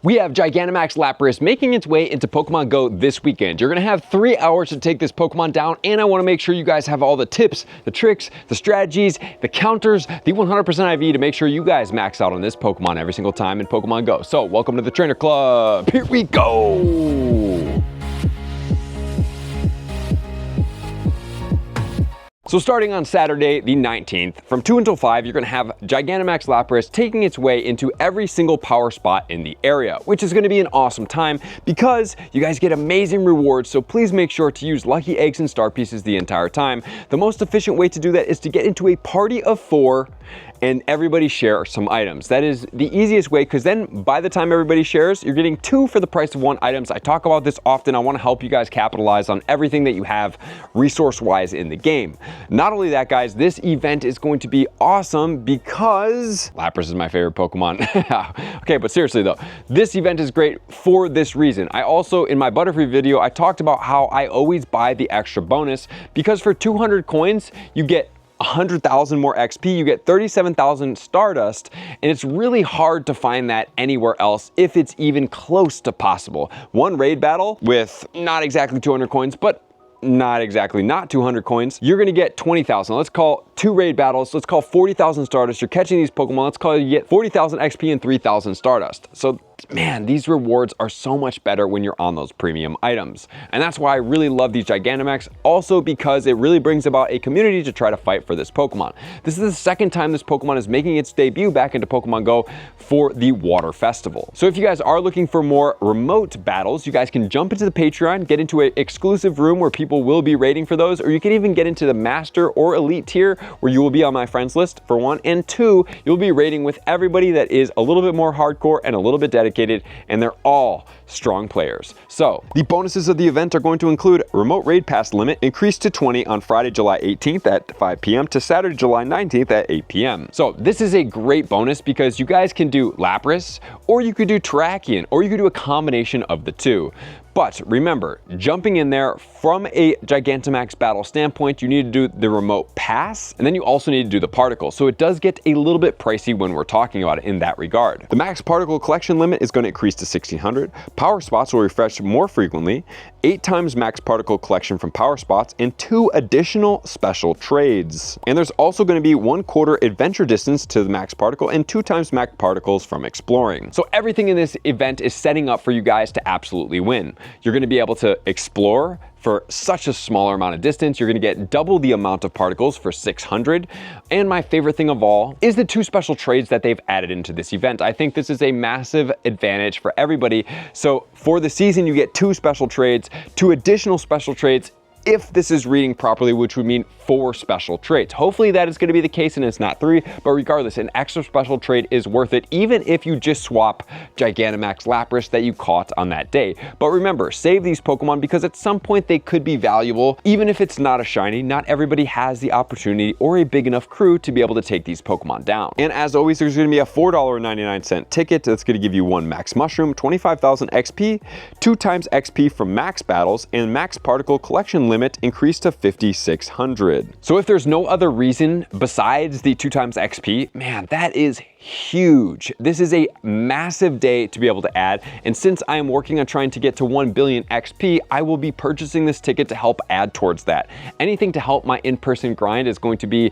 We have Gigantamax Lapras making its way into Pokemon Go this weekend. You're gonna have 3 hours to take this Pokemon down, and I wanna make sure you guys have all the tips, the tricks, the strategies, the counters, the 100% IV to make sure you guys max out on this Pokemon every single time in Pokemon Go. So welcome to the Trainer Club. Here we go. So starting on Saturday the 19th, from 2 until 5, you're gonna have Gigantamax Lapras taking its way into every single power spot in the area, which is gonna be an awesome time because you guys get amazing rewards, so please make sure to use lucky eggs and star pieces the entire time. The most efficient way to do that is to get into a party of 4 and everybody share some items. That is the easiest way, because then by the time everybody shares, you're getting 2 for the price of 1 items. I talk about this often. I wanna help you guys capitalize on everything that you have resource-wise in the game. Not only that, guys, this event is going to be awesome because Lapras is my favorite Pokemon. Okay, but seriously though, this event is great for this reason. I also, in my Butterfree video, I talked about how I always buy the extra bonus because for 200 coins, you get 100,000 more XP, you get 37,000 Stardust, and it's really hard to find that anywhere else if it's even close to possible. One raid battle with not exactly 200 coins, but not exactly not 200 coins, you're gonna get 20,000. Let's call 2 raid battles, let's call 40,000 Stardust. You're catching these Pokemon, let's call you get 40,000 XP and 3,000 Stardust. So man, these rewards are so much better when you're on those premium items. And that's why I really love these Gigantamax, also because it really brings about a community to try to fight for this Pokemon. This is the second time this Pokemon is making its debut back into Pokemon Go for the Water Festival. So if you guys are looking for more remote battles, you guys can jump into the Patreon, get into an exclusive room where people will be raiding for those, or you can even get into the Master or Elite tier where you will be on my friends list for 1, and 2, you'll be raiding with everybody that is a little bit more hardcore and a little bit dedicated, and they're all strong players. So the bonuses of the event are going to include remote raid pass limit increased to 20 on Friday, July 18th at 5 p.m. to Saturday, July 19th at 8 p.m. So this is a great bonus because you guys can do Lapras, or you could do Terrakion, or you could do a combination of the two. But remember, jumping in there from a Gigantamax battle standpoint, you need to do the remote pass, and then you also need to do the particle. So it does get a little bit pricey when we're talking about it in that regard. The max particle collection limit is going to increase to 1,600. Power spots will refresh more frequently, 8 times max particle collection from power spots, and 2 additional special trades. And there's also going to be 1/4 adventure distance to the max particle and 2 times max particles from exploring. So everything in this event is setting up for you guys to absolutely win. You're going to be able to explore for such a smaller amount of distance. You're going to get double the amount of particles for 600. And my favorite thing of all is the 2 special trades that they've added into this event. I think this is a massive advantage for everybody. So for the season, you get 2 special trades, 2 additional special trades if this is reading properly, which would mean 4 special trades. Hopefully that is going to be the case and it's not 3, but regardless, an extra special trade is worth it, even if you just swap Gigantamax Lapras that you caught on that day. But remember, save these Pokemon because at some point they could be valuable, even if it's not a shiny. Not everybody has the opportunity or a big enough crew to be able to take these Pokemon down. And as always, there's going to be a $4.99 ticket that's going to give you 1 max mushroom, 25,000 XP, 2 times XP from max battles, and max particle collection limit increased to 5,600. So if there's no other reason besides the 2 times XP, man, that is huge. This is a massive day to be able to add, and since I am working on trying to get to 1 billion XP, I will be purchasing this ticket to help add towards that. Anything to help my in-person grind is going to be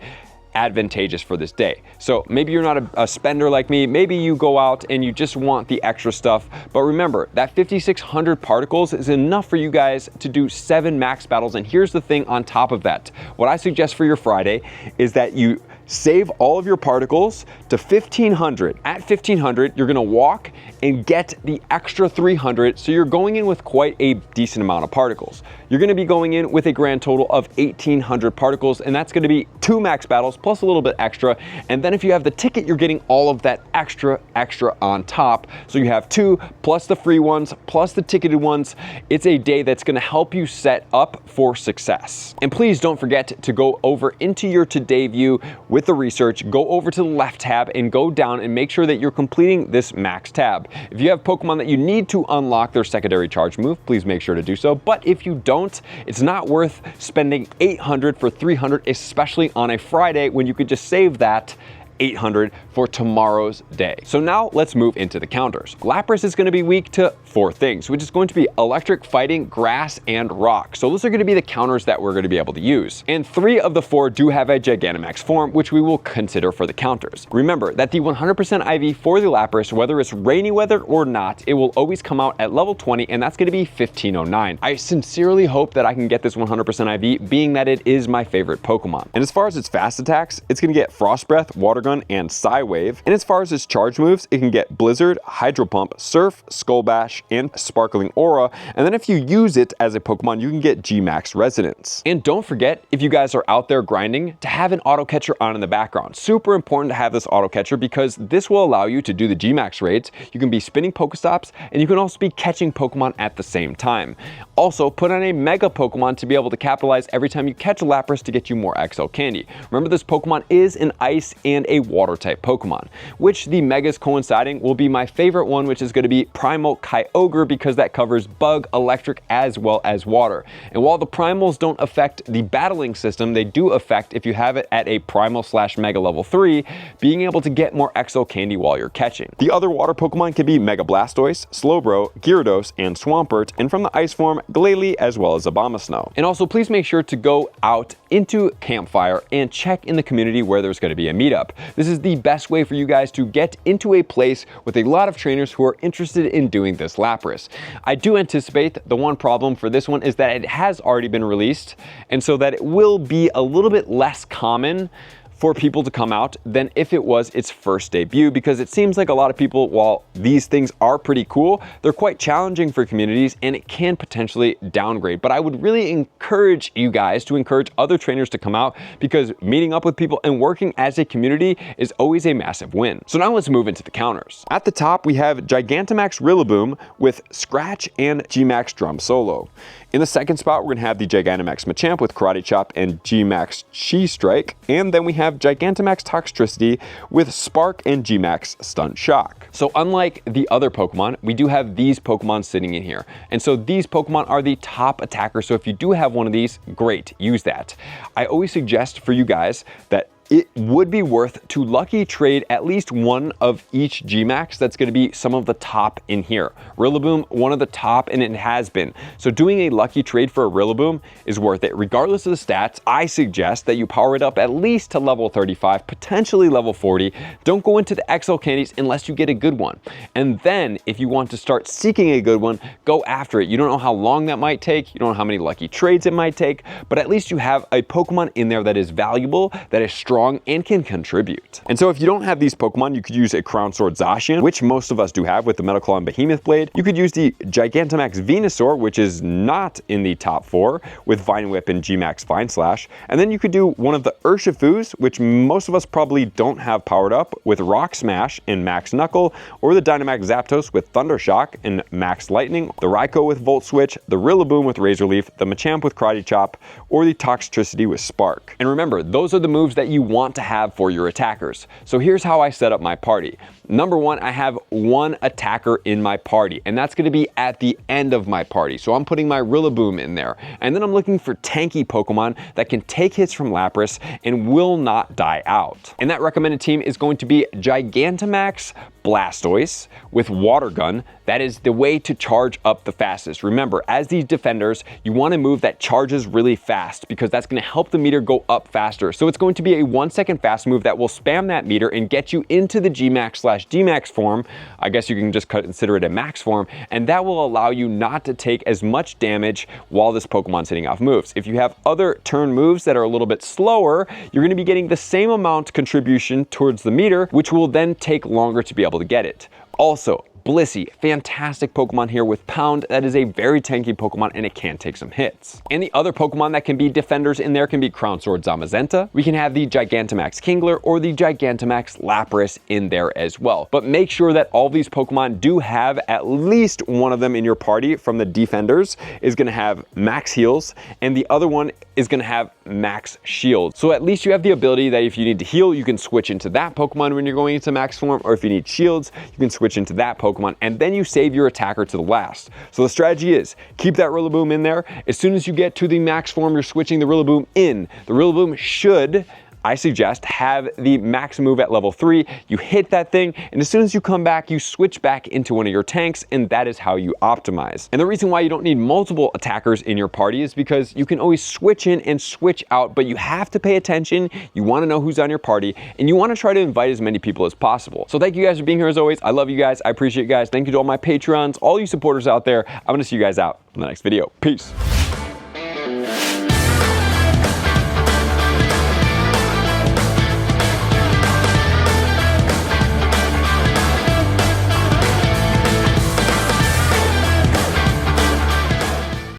advantageous for this day. So maybe you're not a spender like me, maybe you go out and you just want the extra stuff, but remember that 5,600 particles is enough for you guys to do 7 max battles. And here's the thing on top of that, what I suggest for your Friday is that you save all of your particles to 1,500. At 1,500, you're gonna walk and get the extra 300, so you're going in with quite a decent amount of particles. You're gonna be going in with a grand total of 1,800 particles, and that's gonna be 2 max battles plus a little bit extra. And then if you have the ticket, you're getting all of that extra on top. So you have 2 plus the free ones plus the ticketed ones. It's a day that's gonna help you set up for success. And please don't forget to go over into your today view with the research, go over to the left tab and go down and make sure that you're completing this max tab. If you have Pokemon that you need to unlock their secondary charge move, please make sure to do so. But if you don't, it's not worth spending 800 for 300, especially on a Friday when you could just save that 800 for tomorrow's day. So now let's move into the counters. Lapras is going to be weak to 4 things, which is going to be electric, fighting, grass, and rock. So those are going to be the counters that we're going to be able to use. And 3 of the 4 do have a Gigantamax form, which we will consider for the counters. Remember that the 100% IV for the Lapras, whether it's rainy weather or not, it will always come out at level 20, and that's going to be 1509. I sincerely hope that I can get this 100% IV, being that it is my favorite Pokemon. And as far as its fast attacks, it's going to get Frost Breath, Water Gun, and Psy Wave. And as far as its charge moves, it can get Blizzard, Hydro Pump, Surf, Skull Bash, and Sparkling Aura. And then if you use it as a Pokemon, you can get G-Max Resonance. And don't forget, if you guys are out there grinding, to have an auto catcher on in the background. Super important to have this auto catcher because this will allow you to do the G-Max raids. You can be spinning Pokestops, and you can also be catching Pokemon at the same time. Also, put on a Mega Pokemon to be able to capitalize every time you catch a Lapras to get you more XL candy. Remember, this Pokemon is an Ice and a Water type Pokemon, which the Megas coinciding will be my favorite one, which is going to be Primal Kyogre, because that covers Bug, Electric, as well as Water. And while the Primals don't affect the battling system, they do affect if you have it at a Primal/Mega level 3, being able to get more XL candy while you're catching. The other Water Pokemon can be Mega Blastoise, Slowbro, Gyarados, and Swampert, and from the Ice form, Glalie, as well as Abomasnow. And also, please make sure to go out into Campfire and check in the community where there's going to be a meetup. This is the best way for you guys to get into a place with a lot of trainers who are interested in doing this Lapras. I do anticipate the one problem for this one is that it has already been released, and so that it will be a little bit less common for people to come out than if it was its first debut, because it seems like a lot of people, while these things are pretty cool, they're quite challenging for communities and it can potentially downgrade. But I would really encourage you guys to encourage other trainers to come out, because meeting up with people and working as a community is always a massive win. So now let's move into the counters. At the top, we have Gigantamax Rillaboom with Scratch and G-Max Drum Solo. In the second spot, we're going to have the Gigantamax Machamp with Karate Chop and G-Max Chi Strike. And then we have Gigantamax Toxtricity with Spark and G-Max Stunt Shock. So unlike the other Pokemon, we do have these Pokemon sitting in here. And so these Pokemon are the top attackers. So if you do have one of these, great, use that. I always suggest for you guys that it would be worth to lucky trade at least one of each G-Max that's going to be some of the top in here. Rillaboom, one of the top, and it has been. So doing a lucky trade for a Rillaboom is worth it. Regardless of the stats, I suggest that you power it up at least to level 35, potentially level 40. Don't go into the XL candies unless you get a good one. And then if you want to start seeking a good one, go after it. You don't know how long that might take. You don't know how many lucky trades it might take, but at least you have a Pokemon in there that is valuable, that is strong, and can contribute. And so if you don't have these Pokemon, you could use a Crown Sword Zacian, which most of us do have with the Metal Claw and Behemoth Blade. You could use the Gigantamax Venusaur, which is not in the top 4, with Vine Whip and G-Max Vine Slash. And then you could do one of the Urshifus, which most of us probably don't have powered up, with Rock Smash and Max Knuckle, or the Dynamax Zapdos with Thunder Shock and Max Lightning, the Raikou with Volt Switch, the Rillaboom with Razor Leaf, the Machamp with Karate Chop, or the Toxtricity with Spark. And remember, those are the moves that you want to have for your attackers. So here's how I set up my party. Number 1, I have one attacker in my party, and that's going to be at the end of my party. So I'm putting my Rillaboom in there. And then I'm looking for tanky Pokemon that can take hits from Lapras and will not die out. And that recommended team is going to be Gigantamax Blastoise with Water Gun. That is the way to charge up the fastest. Remember, as these defenders, you want to move that charges really fast, because that's going to help the meter go up faster. So it's going to be a 1-second fast move that will spam that meter and get you into the G-Max/D-Max form. I guess you can just consider it a max form, and that will allow you not to take as much damage while this Pokemon's hitting off moves. If you have other turn moves that are a little bit slower, you're going to be getting the same amount contribution towards the meter, which will then take longer to be able to get it. Also, Blissey, fantastic Pokemon here with Pound. That is a very tanky Pokemon, and it can take some hits. And the other Pokemon that can be defenders in there can be Crown Sword Zamazenta. We can have the Gigantamax Kingler or the Gigantamax Lapras in there as well. But make sure that all these Pokemon do have at least one of them in your party. From the defenders is going to have max heals, and the other one is going to have max shield. So at least you have the ability that if you need to heal, you can switch into that Pokemon when you're going into max form, or if you need shields, you can switch into that Pokemon, and then you save your attacker to the last. So the strategy is keep that Rillaboom in there. As soon as you get to the max form, you're switching the Rillaboom in. The Rillaboom should I suggest have the max move at level 3. You hit that thing, and as soon as you come back, you switch back into one of your tanks, and that is how you optimize. And the reason why you don't need multiple attackers in your party is because you can always switch in and switch out, but you have to pay attention. You want to know who's on your party, and you want to try to invite as many people as possible. So thank you guys for being here as always. I love you guys. I appreciate you guys. Thank you to all my Patreons, all you supporters out there. I'm going to see you guys out in the next video. Peace.